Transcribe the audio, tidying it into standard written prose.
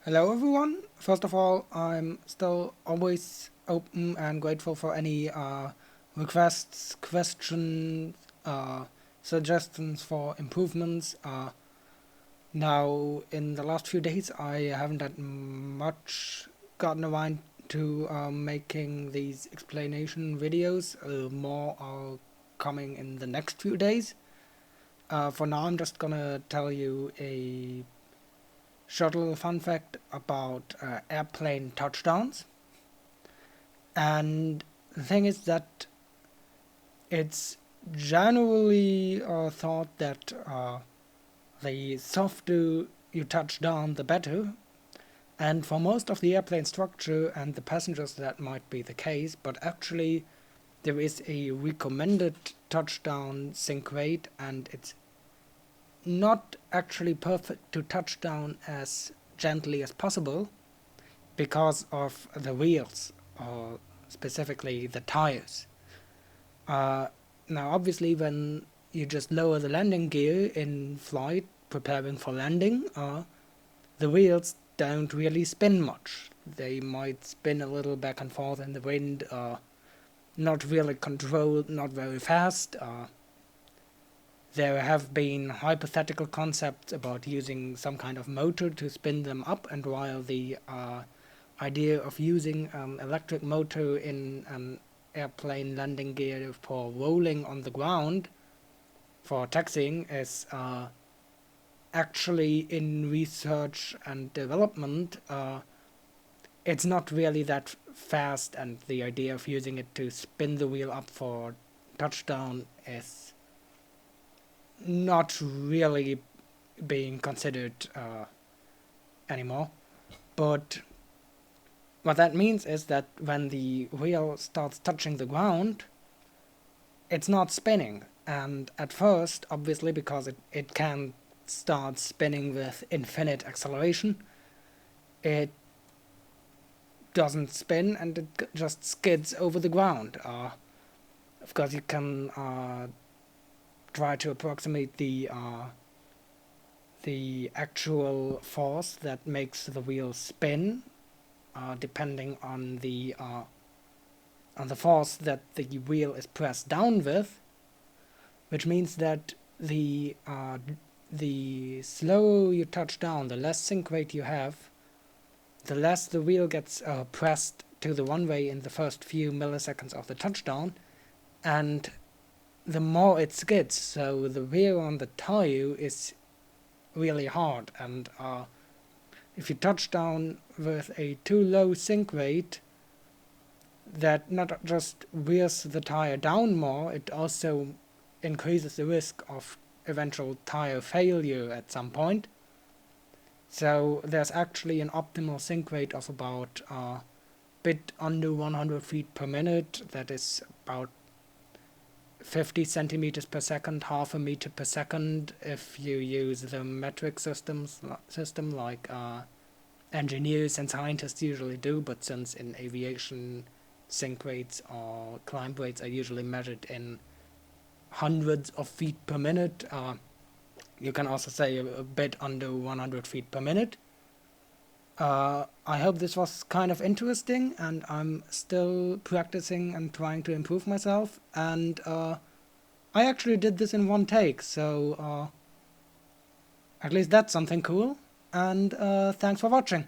Hello everyone. First of all, I'm still always open and grateful for any requests, questions, suggestions for improvements. Now, in the last few days, I haven't had much gotten around to making these explanation videos. More are coming in the next few days. For now, I'm just gonna tell you a short little fun fact about airplane touchdowns. And the thing is that it's generally thought that the softer you touch down, the better. And for most of the airplane structure and the passengers, that might be the case, but actually, there is a recommended touchdown sink rate, and it's not actually perfect to touch down as gently as possible because of the wheels, or specifically the tires. Uh, Now, obviously, when you just lower the landing gear in flight, preparing for landing, the wheels don't really spin much. They might spin a little back and forth in the wind, not really controlled, not very fast. There have been hypothetical concepts about using some kind of motor to spin them up, and while the idea of using electric motor in an airplane landing gear for rolling on the ground for taxiing is actually in research and development. It's not really that fast, and the idea of using it to spin the wheel up for touchdown is not really being considered anymore. But what that means is that when the wheel starts touching the ground, it's not spinning. And at first, obviously, because it can start spinning with infinite acceleration, it doesn't spin and it just skids over the ground. Of course, you can try to approximate the actual force that makes the wheel spin, depending on the force that the wheel is pressed down with, which means that the slower you touch down, the less sink rate you have, the less the wheel gets pressed to the runway in the first few milliseconds of the touchdown, and the more it skids. So the wear on the tire is really hard, and if you touch down with a too low sink rate, that not just wears the tire down more, it also increases the risk of eventual tire failure at some point. So there's actually an optimal sink rate of about a bit under 100 feet per minute. That is about 50 centimeters per second, half a meter per second, if you use the metric system like engineers and scientists usually do. But since in aviation sink rates or climb rates are usually measured in hundreds of feet per minute, you can also say a bit under 100 feet per minute. I hope this was kind of interesting, and I'm still practicing and trying to improve myself. And I actually did this in one take, so at least that's something cool. And thanks for watching.